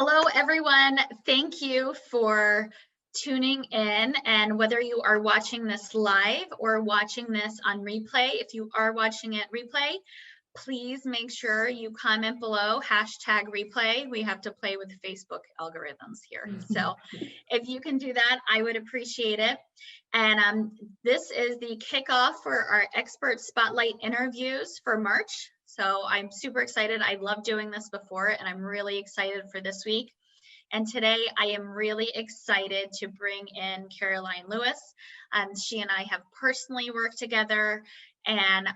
Hello, everyone. Thank you for tuning in. And whether you are watching this live or watching this on replay, if you are watching it replay, please make sure you comment below #replay. We have to play with Facebook algorithms here. So if you can do that, I would appreciate it. And this is the kickoff for our expert spotlight interviews for March. So I'm super excited. I loved doing this before, and I'm really excited for this week. And today I am really excited to bring in Caroline Lewis. She and I have personally worked together. And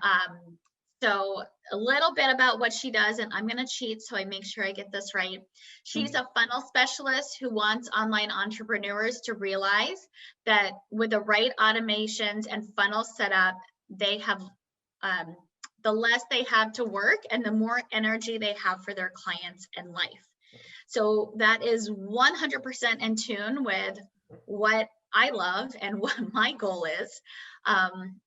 so a little bit about what she does, and I'm going to cheat so I make sure I get this right. She's a funnel specialist who wants online entrepreneurs to realize that with the right automations and funnels set up, they have the less they have to work and the more energy they have for their clients and life. So that is 100% in tune with what I love and what my goal is.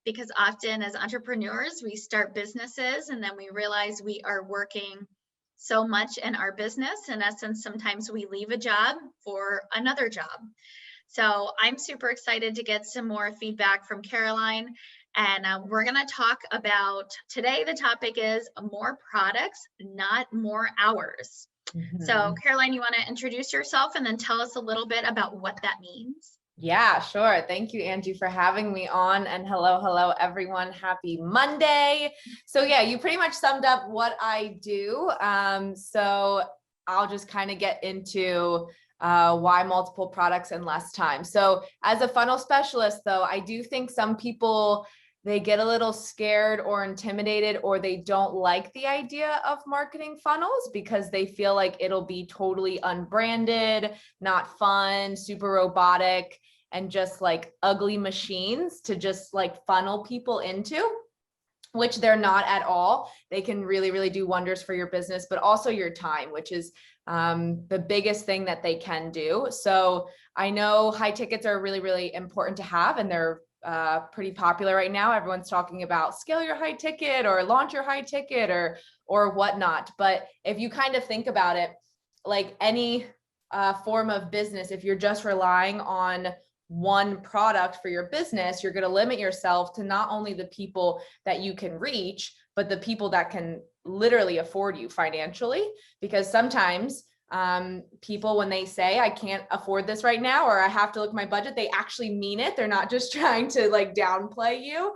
Because often as entrepreneurs, we start businesses and then we realize we are working so much in our business. In essence, sometimes we leave a job for another job. So I'm super excited to get some more feedback from Caroline. And we're going to talk about, today the topic is more products, not more hours. So Caroline, you want to introduce yourself and then tell us a little bit about what that means? Yeah, sure. Thank you, Angie, for having me on. And hello, everyone. Happy Monday. So yeah, you pretty much summed up what I do. So I'll just kind of get into why multiple products and less time. So as a funnel specialist, though, I do think some people, they get a little scared or intimidated, or they don't like the idea of marketing funnels because they feel like it'll be totally unbranded, not fun, super robotic, and just like ugly machines to just like funnel people into, which they're not at all. They can really, really do wonders for your business, but also your time, which is the biggest thing that they can do. So I know high tickets are really, really important to have, and they're pretty popular right now. Everyone's talking about scale your high ticket or launch your high ticket or whatnot. But if you kind of think about it, like any form of business, if you're just relying on one product for your business, you're going to limit yourself to not only the people that you can reach, but the people that can literally afford you financially. Because sometimes people, when they say I can't afford this right now, or I have to look at my budget, they actually mean it. They're not just trying to like downplay you.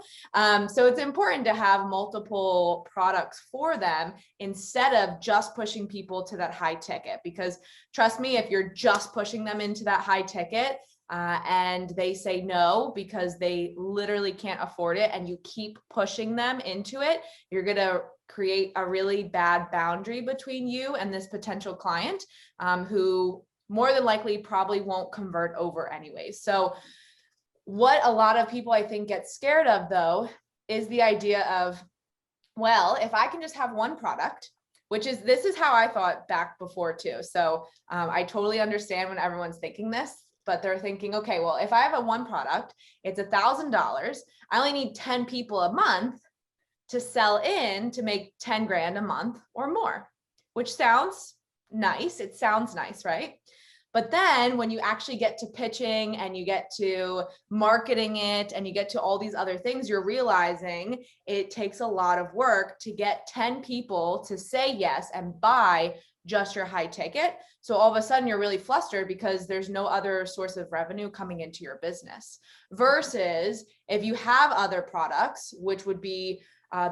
So it's important to have multiple products for them instead of just pushing people to that high ticket. Because trust me, if you're just pushing them into that high ticket, and they say no because they literally can't afford it, and you keep pushing them into it, you're going to create a really bad boundary between you and this potential client, who more than likely probably won't convert over anyways. So what a lot of people I think get scared of, though, is the idea of, well, if I can just have one product, this is how I thought back before too. So I totally understand when everyone's thinking this, but they're thinking, okay, well, if I have a one product, it's $1,000. I only need 10 people a month to sell in to make 10 grand a month or more, which sounds nice. It sounds nice, right? But then when you actually get to pitching and you get to marketing it and you get to all these other things, you're realizing it takes a lot of work to get 10 people to say yes and buy just your high ticket. So all of a sudden you're really flustered because there's no other source of revenue coming into your business. Versus if you have other products, which would be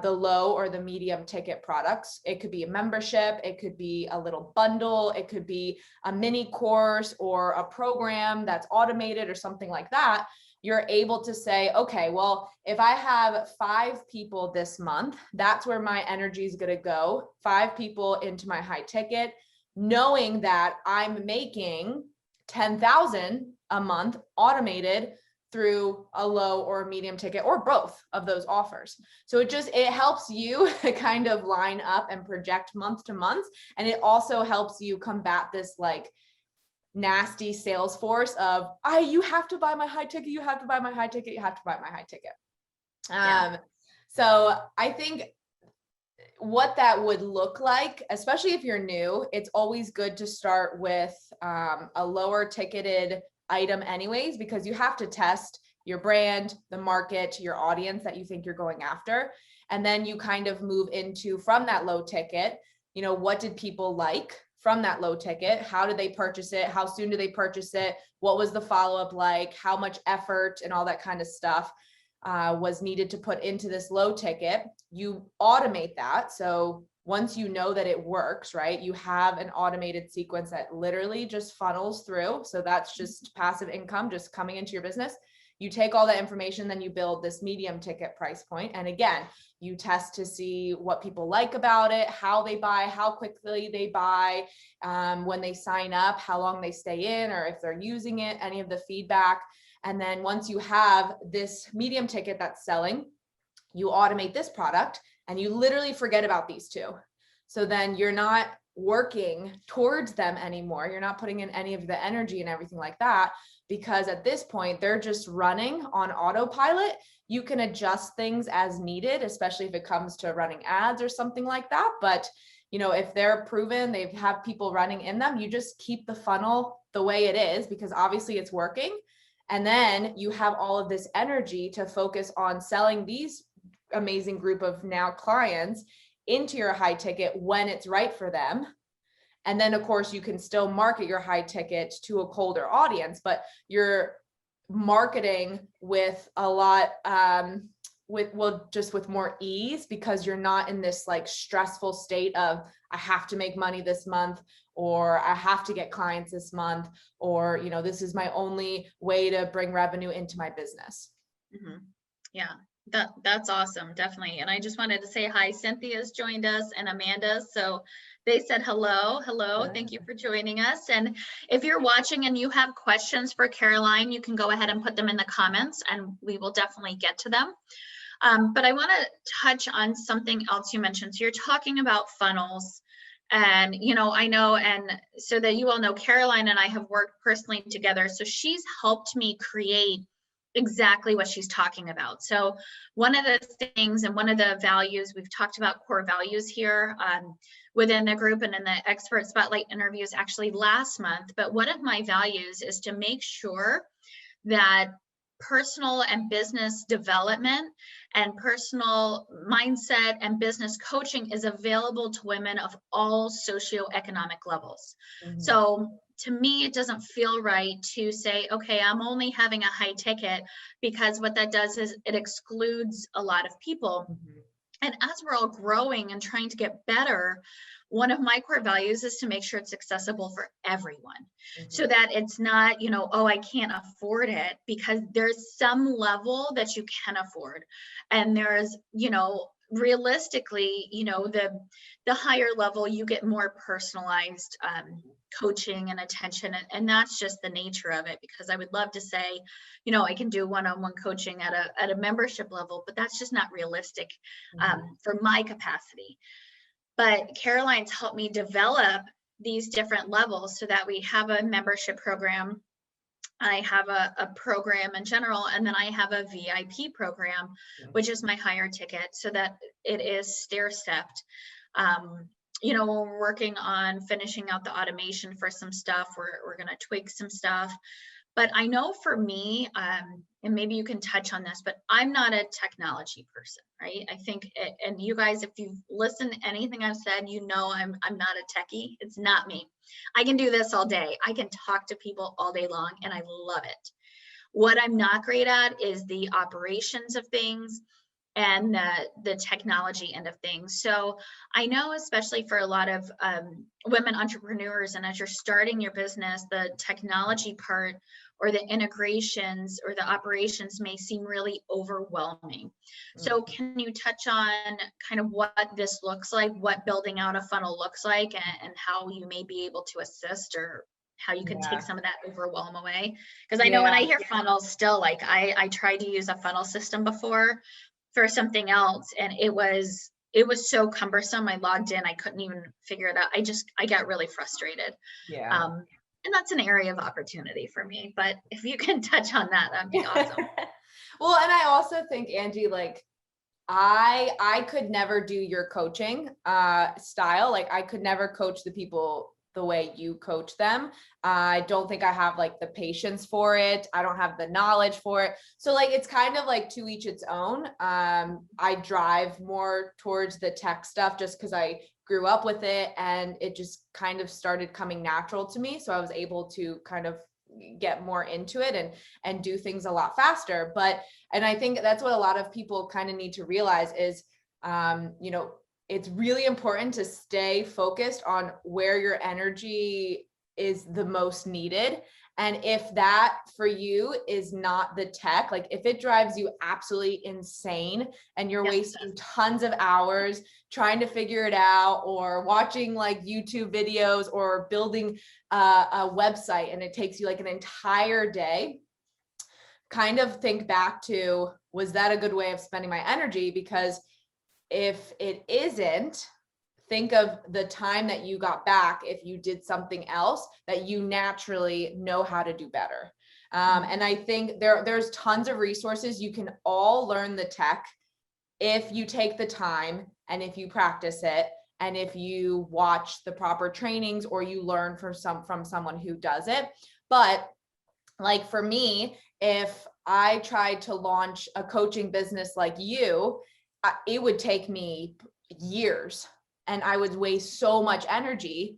the low or the medium ticket products. It could be a membership, it could be a little bundle, it could be a mini course or a program that's automated or something like that. You're able to say, okay, well, if I have 5 people this month, that's where my energy is going to go. 5 people into my high ticket, knowing that I'm making 10,000 a month automated through a low or medium ticket or both of those offers. So it helps you kind of line up and project month to month. And it also helps you combat this like nasty sales force of, you have to buy my high ticket, you have to buy my high ticket, you have to buy my high ticket. So I think what that would look like, especially if you're new, it's always good to start with a lower ticketed item anyways, because you have to test your brand, the market, your audience that you think you're going after. And then you kind of move into, from that low ticket, you know, what did people like from that low ticket? How did they purchase it? How soon do they purchase it? What was the follow-up like? How much effort and all that kind of stuff was needed to put into this low ticket? You automate that. So once you know that it works, right, you have an automated sequence that literally just funnels through. So that's just passive income just coming into your business. You take all that information, then you build this medium ticket price point. And again, you test to see what people like about it, how they buy, how quickly they buy, when they sign up, how long they stay in, or if they're using it, any of the feedback. And then once you have this medium ticket that's selling, you automate this product and you literally forget about these two. So then you're not working towards them anymore. You're not putting in any of the energy and everything like that, because at this point they're just running on autopilot. You can adjust things as needed, especially if it comes to running ads or something like that. But you know, if they're proven, they have people running in them, you just keep the funnel the way it is, because obviously it's working. And then you have all of this energy to focus on selling these amazing group of now clients into your high ticket when it's right for them. And then of course you can still market your high ticket to a colder audience, but you're marketing with a lot, with more ease, because you're not in this like stressful state of, I have to make money this month, or I have to get clients this month, or, you know, this is my only way to bring revenue into my business. Mm-hmm. Yeah, that's awesome. Definitely. And I just wanted to say hi. Cynthia's joined us and Amanda. So they said hello. Hello. Thank you for joining us. And if you're watching and you have questions for Caroline, you can go ahead and put them in the comments and we will definitely get to them. But I want to touch on something else you mentioned. So you're talking about funnels. And, you know, I know, and so that you all know, Caroline and I have worked personally together. So she's helped me create exactly what she's talking about. So one of the things and one of the values, we've talked about core values here within the group and in the expert spotlight interviews actually last month. But one of my values is to make sure that personal and business development and personal mindset and business coaching is available to women of all socioeconomic levels. Mm-hmm. So to me, it doesn't feel right to say, okay, I'm only having a high ticket, because what that does is it excludes a lot of people. Mm-hmm. And as we're all growing and trying to get better, one of my core values is to make sure it's accessible for everyone. Mm-hmm. So that it's not, you know, oh, I can't afford it, because there's some level that you can afford. And there's, you know, realistically, you know, the higher level, you get more personalized coaching and attention. And that's just the nature of it, because I would love to say, you know, I can do one-on-one coaching at a membership level, but that's just not realistic for my capacity. But Caroline's helped me develop these different levels so that we have a membership program. I have a program in general, and then I have a VIP program, which is my higher ticket, so that it is stair-stepped. You know, we're working on finishing out the automation for some stuff. We're going to tweak some stuff. But I know for me, and maybe you can touch on this, but I'm not a technology person, right? I think, and you guys, if you've listened to anything I've said, you know I'm not a techie. It's not me. I can do this all day. I can talk to people all day long, and I love it. What I'm not great at is the operations of things and the technology end of things. So I know, especially for a lot of women entrepreneurs, and as you're starting your business, the technology part or the integrations or the operations may seem really overwhelming. Mm-hmm. So can you touch on kind of what this looks like, what building out a funnel looks like, and how you may be able to assist, or how you can take some of that overwhelm away? Because I know when I hear funnels, still, like I tried to use a funnel system before for something else, and it was so cumbersome. I logged in, I couldn't even figure it out. I got really frustrated. And that's an area of opportunity for me. But if you can touch on that, that'd be awesome. Well, and I also think, Angie, like, I could never do your coaching style. Like I could never coach the people the way you coach them. I don't think I have like the patience for it. I don't have the knowledge for it. So like, it's kind of like to each its own. I drive more towards the tech stuff just because I grew up with it and it just kind of started coming natural to me. So I was able to kind of get more into it and do things a lot faster. And I think that's what a lot of people kind of need to realize is, you know, it's really important to stay focused on where your energy is the most needed. And if that for you is not the tech, like if it drives you absolutely insane and you're wasting tons of hours trying to figure it out or watching like YouTube videos or building a website and it takes you like an entire day, kind of think back to, was that a good way of spending my energy? Because if it isn't, think of the time that you got back if you did something else that you naturally know how to do better. And I think there's tons of resources. You can all learn the tech if you take the time and if you practice it and if you watch the proper trainings or you learn from someone who does it. But like for me, if I tried to launch a coaching business like you, it would take me years and I would waste so much energy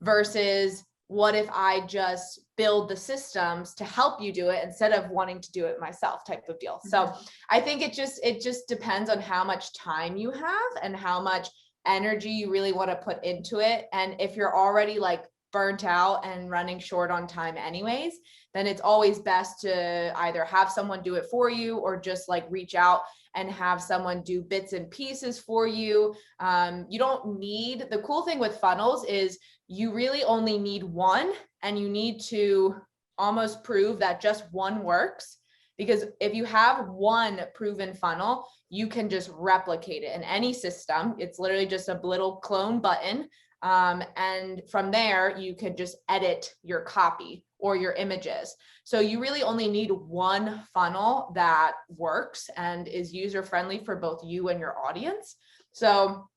versus what if I just build the systems to help you do it instead of wanting to do it myself type of deal. So I think it just depends on how much time you have and how much energy you really want to put into it. And if you're already like burnt out and running short on time anyways, then it's always best to either have someone do it for you or just like reach out and have someone do bits and pieces for you. You don't need, the cool thing with funnels is you really only need one and you need to almost prove that just one works. Because if you have one proven funnel, you can just replicate it in any system. It's literally just a little clone button. And from there, you can just edit your copy or your images. So you really only need one funnel that works and is user-friendly for both you and your audience. So,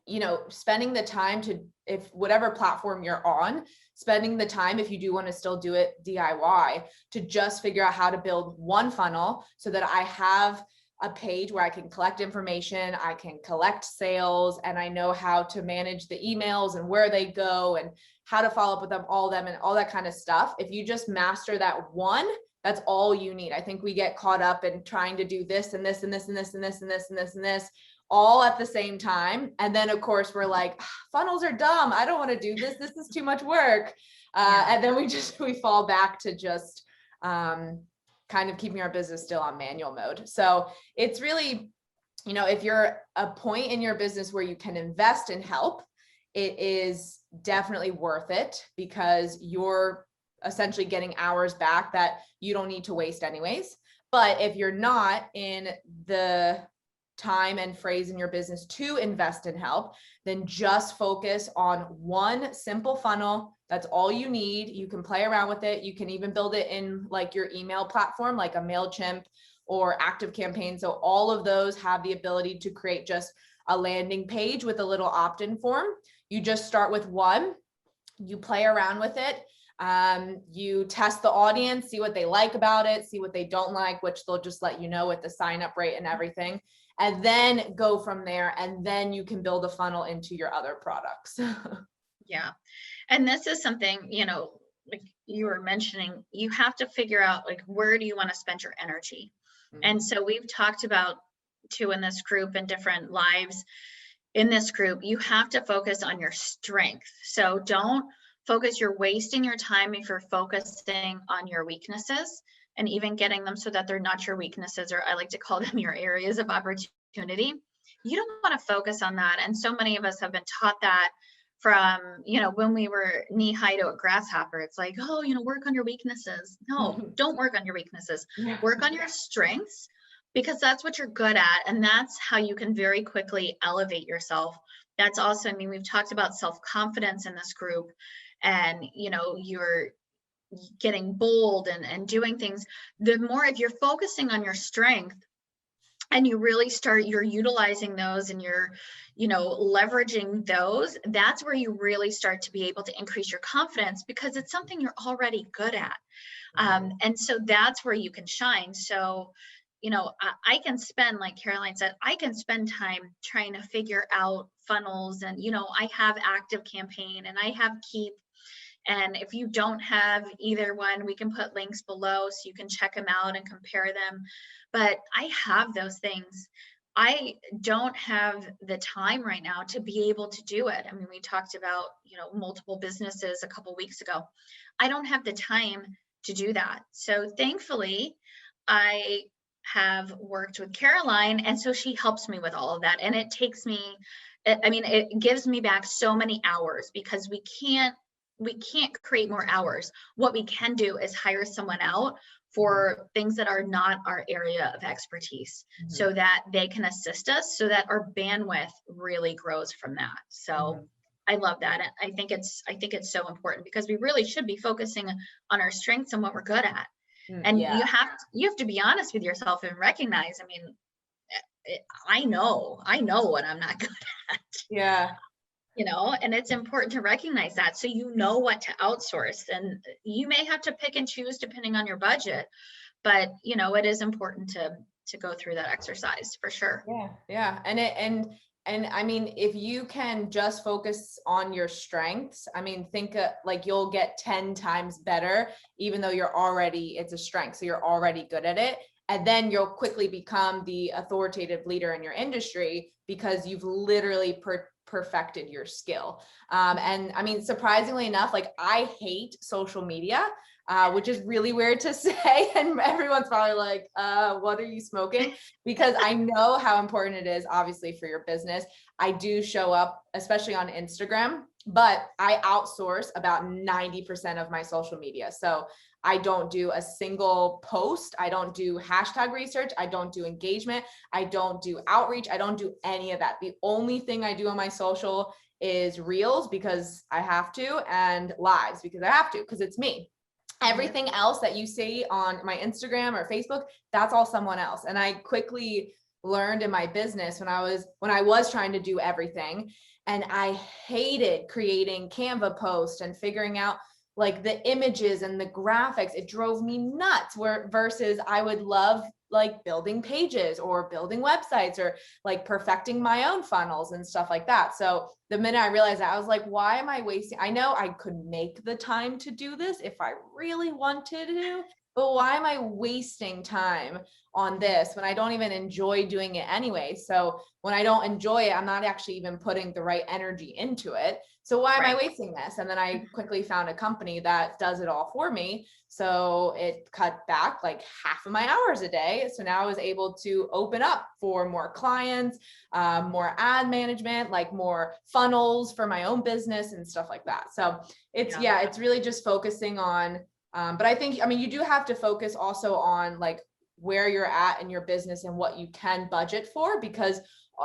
you know, spending the time to, if whatever platform you're on, spending the time, if you do want to still do it DIY, to just figure out how to build one funnel so that I have a page where I can collect information, I can collect sales, and I know how to manage the emails and where they go and how to follow up with them, all that kind of stuff. If you just master that one, that's all you need. I think we get caught up in trying to do this and this and this and this and this and this and this and this all at the same time. And then of course we're like, funnels are dumb. I don't want to do this. This is too much work. And then we fall back to just kind of keeping our business still on manual mode. So it's really, you know, if you're a point in your business where you can invest and help, it is definitely worth it because you're essentially getting hours back that you don't need to waste anyways. But if you're not in the time and phrase in your business to invest and help, then just focus on one simple funnel. That's all you need. You can play around with it. You can even build it in like your email platform, like a MailChimp or ActiveCampaign. So all of those have the ability to create just a landing page with a little opt-in form. You just start with one, you play around with it. You test the audience, see what they like about it, see what they don't like, which they'll just let you know with the sign up rate and everything. And then go from there. And then you can build a funnel into your other products. Yeah. And this is something, you know, like you were mentioning, you have to figure out like, where do you want to spend your energy? And so we've talked about too in this group and different lives in this group, you have to focus on your strength. So don't focus, you're wasting your time if you're focusing on your weaknesses and even getting them so that they're not your weaknesses, or I like to call them your areas of opportunity. You don't want to focus on that. And so many of us have been taught that from, you know, when we were knee high to a grasshopper. It's like, oh, you know, work on your weaknesses. No, don't work on your weaknesses. Work on your strengths, because that's what you're good at. And that's how you can very quickly elevate yourself. That's also, I mean, we've talked about self-confidence in this group, and, you know, you're getting bold and doing things. The more, if you're focusing on your strength and you really you're utilizing those and you're, leveraging those, that's where you really start to be able to increase your confidence because it's something you're already good at. And so that's where you can shine. So, I can spend, like Caroline said, I can spend time trying to figure out funnels and, I have Active Campaign and I have Keep. And if you don't have either one, we can put links below so you can check them out and compare them. But I have those things. I don't have the time right now to be able to do it. I mean, we talked about, multiple businesses a couple weeks ago. I don't have the time to do that. So thankfully, I have worked with Caroline, and so she helps me with all of that. And it takes me, it gives me back so many hours because we can't create more hours. What we can do is hire someone out for things that are not our area of expertise so that they can assist us so that our bandwidth really grows from that. So I love that. And I think it's so important because we really should be focusing on our strengths and what we're good at. And you have to be honest with yourself and recognize, I mean, I know what I'm not good at. Yeah. And it's important to recognize that so you know what to outsource. And you may have to pick and choose depending on your budget, but it is important to go through that exercise for sure. Yeah. And I mean, if you can just focus on your strengths, I mean, think like you'll get 10 times better, even though it's a strength. So you're already good at it. And then you'll quickly become the authoritative leader in your industry because you've literally perfected your skill. And I mean, surprisingly enough, like I hate social media, which is really weird to say. And everyone's probably like, what are you smoking? Because I know how important it is, obviously, for your business. I do show up, especially on Instagram, but I outsource about 90% of my social media. So I don't do a single post. I don't do hashtag research. I don't do engagement. I don't do outreach. I don't do any of that. The only thing I do on my social is reels because I have to, and lives because I have to, because it's me. Everything else that you see on my Instagram or Facebook, that's all someone else. And I quickly learned in my business when I was trying to do everything, and I hated creating Canva posts and figuring out like the images and the graphics. It drove me nuts. Versus I would love like building pages or building websites or like perfecting my own funnels and stuff like that. So the minute I realized that, I was like, why am I wasting? I know I could make the time to do this if I really wanted to, but why am I wasting time on this when I don't even enjoy doing it anyway? So when I don't enjoy it, I'm not actually even putting the right energy into it. So why am I wasting this? And then I quickly found a company that does it all for me. So it cut back like half of my hours a day. So now I was able to open up for more clients, more ad management, like more funnels for my own business and stuff like that. So it's really just focusing on, but I think, I mean, you do have to focus also on like where you're at in your business and what you can budget for, because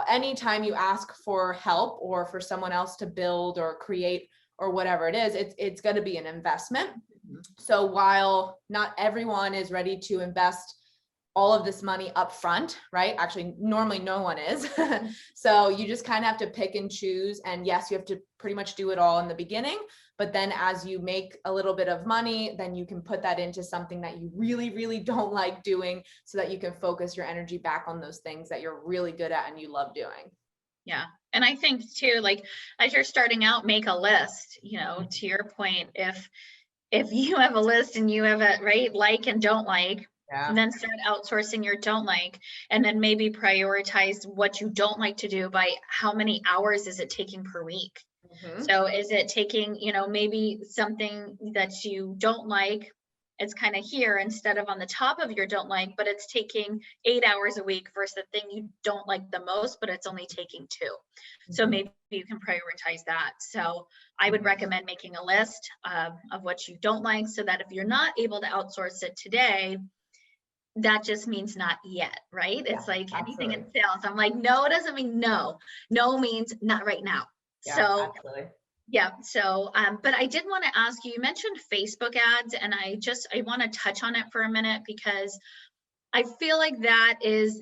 anytime you ask for help or for someone else to build or create or whatever it is, it's going to be an investment. So while not everyone is ready to invest all of this money up front, right? Actually, normally no one is. So you just kind of have to pick and choose. And yes, you have to pretty much do it all in the beginning. But then as you make a little bit of money, then you can put that into something that you really, really don't like doing so that you can focus your energy back on those things that you're really good at and you love doing. Yeah. And I think too, like as you're starting out, make a list, to your point, if you have a list and you have a like and don't like, and then start outsourcing your don't like, and then maybe prioritize what you don't like to do by how many hours is it taking per week. So is it taking, maybe something that you don't like, it's kind of here instead of on the top of your don't like, but it's taking 8 hours a week versus the thing you don't like the most, but it's only taking 2. So maybe you can prioritize that. So I would recommend making a list of what you don't like so that if you're not able to outsource it today, that just means not yet, right? It's like anything in sales. I'm like, no, it doesn't mean no. No means not right now. So but I did want to ask you, you mentioned Facebook ads, and I want to touch on it for a minute because I feel like that is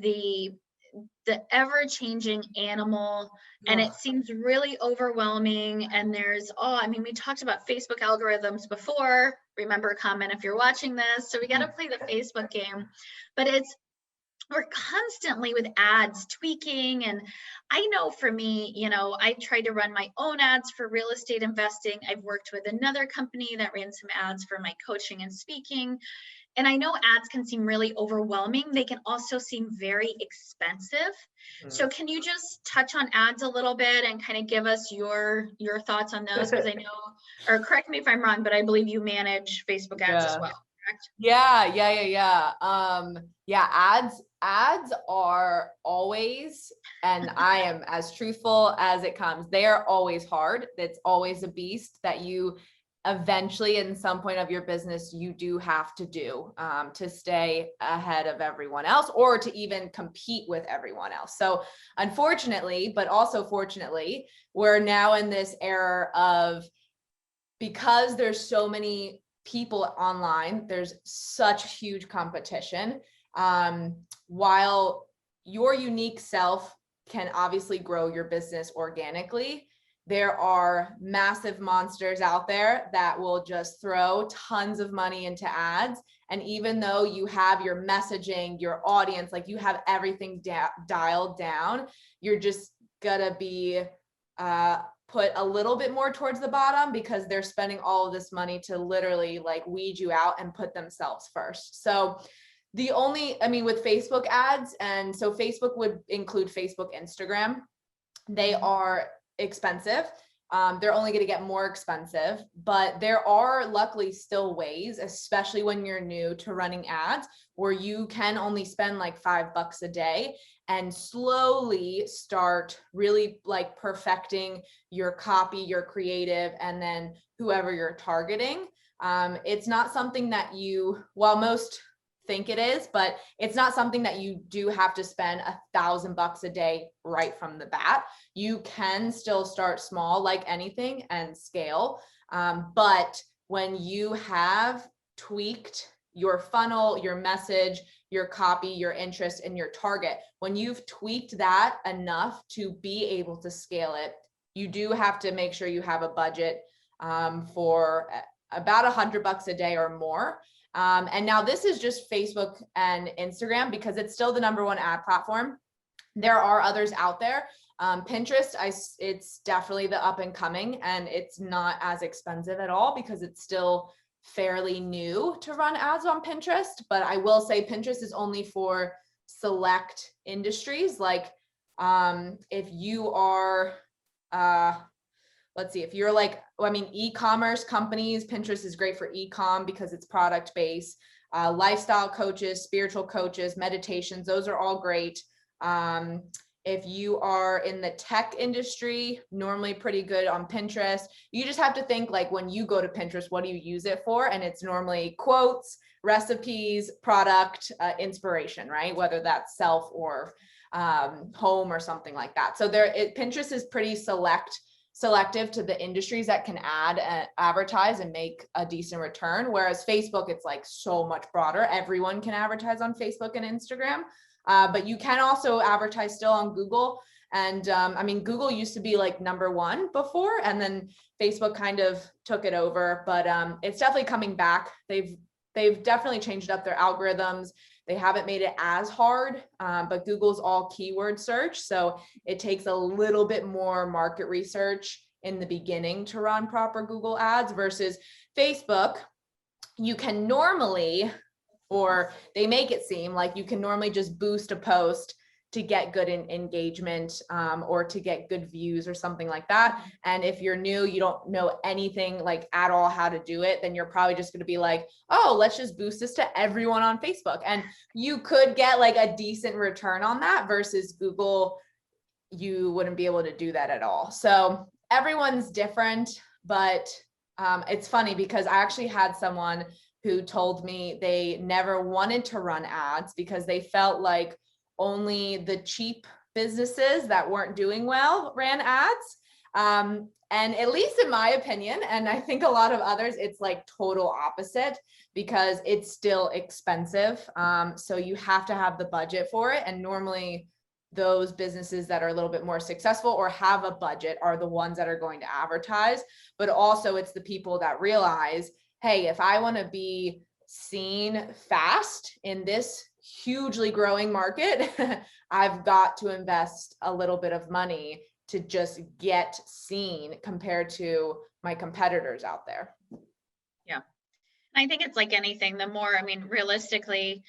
the ever-changing animal, and it seems really overwhelming. And there's, I mean, we talked about Facebook algorithms before. Remember, comment if you're watching this. So we got to play the Facebook game, but we're constantly with ads tweaking. And I know for me, I try to run my own ads for real estate investing. I've worked with another company that ran some ads for my coaching and speaking. And I know ads can seem really overwhelming. They can also seem very expensive. So can you just touch on ads a little bit and kind of give us your thoughts on those? Because I know, or correct me if I'm wrong, but I believe you manage Facebook ads as well, correct? Yeah. Ads are always, and I am as truthful as it comes, they are always hard. It's always a beast that you eventually, in some point of your business, you do have to do to stay ahead of everyone else, or to even compete with everyone else. So unfortunately, but also fortunately, we're now in this era of, because there's so many people online, there's such huge competition. While your unique self can obviously grow your business organically, there are massive monsters out there that will just throw tons of money into ads. And even though you have your messaging, your audience, like you have everything dialed down, you're just gonna be put a little bit more towards the bottom, because they're spending all of this money to literally like weed you out and put themselves first. So with Facebook ads, and so Facebook would include Facebook, Instagram, they are expensive. They're only going to get more expensive, but there are luckily still ways, especially when you're new to running ads, where you can only spend like $5 a day and slowly start really like perfecting your copy, your creative, and then whoever you're targeting. It's not something that while most think it is, but it's not something that you do have to spend $1,000 a day right from the bat. You can still start small like anything and scale. But when you have tweaked your funnel, your message, your copy, your interest, and your target, when you've tweaked that enough to be able to scale it, you do have to make sure you have a budget for about $100 a day or more. And now this is just Facebook and Instagram, because it's still the #1 ad platform. There are others out there. Pinterest, it's definitely the up and coming, and it's not as expensive at all because it's still fairly new to run ads on Pinterest. But I will say Pinterest is only for select industries. Like if you are, if you're like, e-commerce companies, Pinterest is great for e-com because it's product-based. Lifestyle coaches, spiritual coaches, meditations, those are all great. If you are in the tech industry, normally pretty good on Pinterest. You just have to think like, when you go to Pinterest, what do you use it for? And it's normally quotes, recipes, product, inspiration, right? Whether that's self or home or something like that. So Pinterest is pretty selective to the industries that can advertise and make a decent return. Whereas Facebook, it's like so much broader. Everyone can advertise on Facebook and Instagram, but you can also advertise still on Google. And Google used to be like #1 before, and then Facebook kind of took it over, but it's definitely coming back. They've definitely changed up their algorithms. They haven't made it as hard, but Google's all keyword search. So it takes a little bit more market research in the beginning to run proper Google ads versus Facebook. You can normally, or they make it seem like you can normally just boost a post to get good engagement or to get good views or something like that. And if you're new, you don't know anything like at all how to do it, then you're probably just going to be like, oh, let's just boost this to everyone on Facebook. And you could get like a decent return on that versus Google. You wouldn't be able to do that at all. So everyone's different, but it's funny because I actually had someone who told me they never wanted to run ads because they felt like only the cheap businesses that weren't doing well ran ads. And at least in my opinion, and I think a lot of others, it's like total opposite because it's still expensive. So you have to have the budget for it. And normally those businesses that are a little bit more successful or have a budget are the ones that are going to advertise. But also it's the people that realize, hey, if I want to be seen fast in this hugely growing market, I've got to invest a little bit of money to just get seen compared to my competitors out there. Yeah. I think it's like anything, the more, I mean, realistically,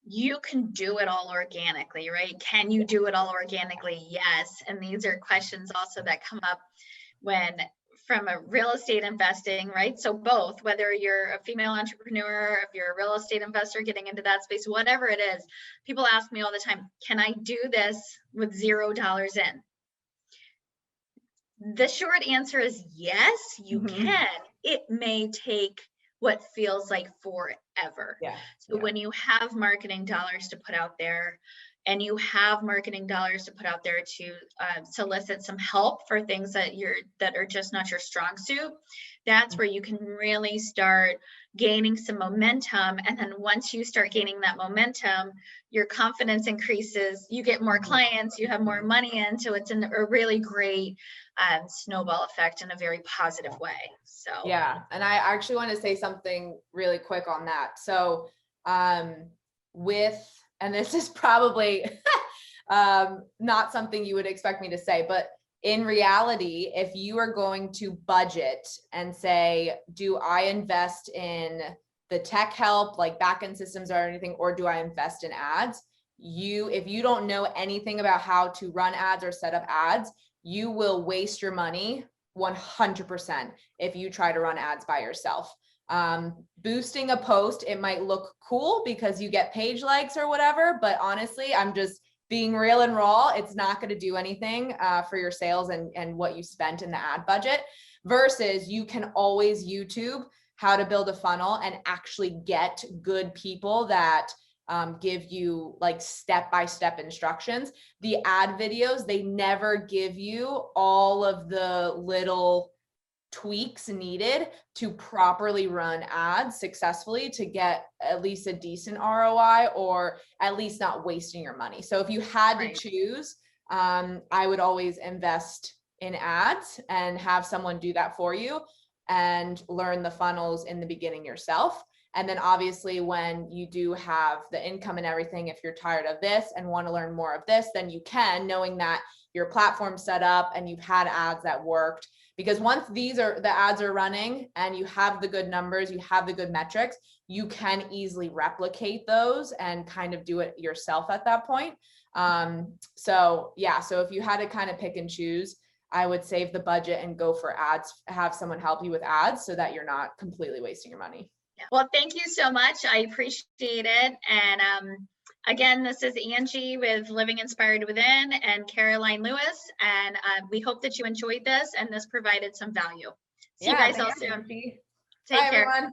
you can do it all organically, right? Can you do it all organically? Yes. And these are questions also that come up when from a real estate investing, right? So both, whether you're a female entrepreneur, if you're a real estate investor getting into that space, whatever it is, people ask me all the time, can I do this with $0 in? The short answer is yes, you can. It may take what feels like forever. So when you have marketing dollars to put out there, and you have marketing dollars to put out there to solicit some help for things that are just not your strong suit, that's where you can really start gaining some momentum. And then once you start gaining that momentum, your confidence increases, you get more clients, you have more money in. So it's a really great snowball effect in a very positive way. So yeah, and I actually want to say something really quick on that. So and this is probably not something you would expect me to say, but in reality, if you are going to budget and say, do I invest in the tech help, like backend systems or anything, or do I invest in ads? If you don't know anything about how to run ads or set up ads, you will waste your money 100% if you try to run ads by yourself. Boosting a post, it might look cool because you get page likes or whatever, but honestly, I'm just being real and raw. It's not going to do anything for your sales and what you spent in the ad budget, versus you can always YouTube how to build a funnel and actually get good people that give you like step-by-step instructions. The ad videos, they never give you all of the little tweaks needed to properly run ads successfully to get at least a decent ROI, or at least not wasting your money. So if you had to choose, I would always invest in ads and have someone do that for you and learn the funnels in the beginning yourself. And then obviously when you do have the income and everything, if you're tired of this and want to learn more of this, then you can, knowing that your platform's set up and you've had ads that worked. Because once the ads are running and you have the good numbers, you have the good metrics, you can easily replicate those and kind of do it yourself at that point. So if you had to kind of pick and choose, I would save the budget and go for ads, have someone help you with ads so that you're not completely wasting your money. Well, thank you so much. I appreciate it. And again, this is Angie with Living Inspired Within and Caroline Lewis. And we hope that you enjoyed this and this provided some value. See you guys all soon. Take care. Everyone.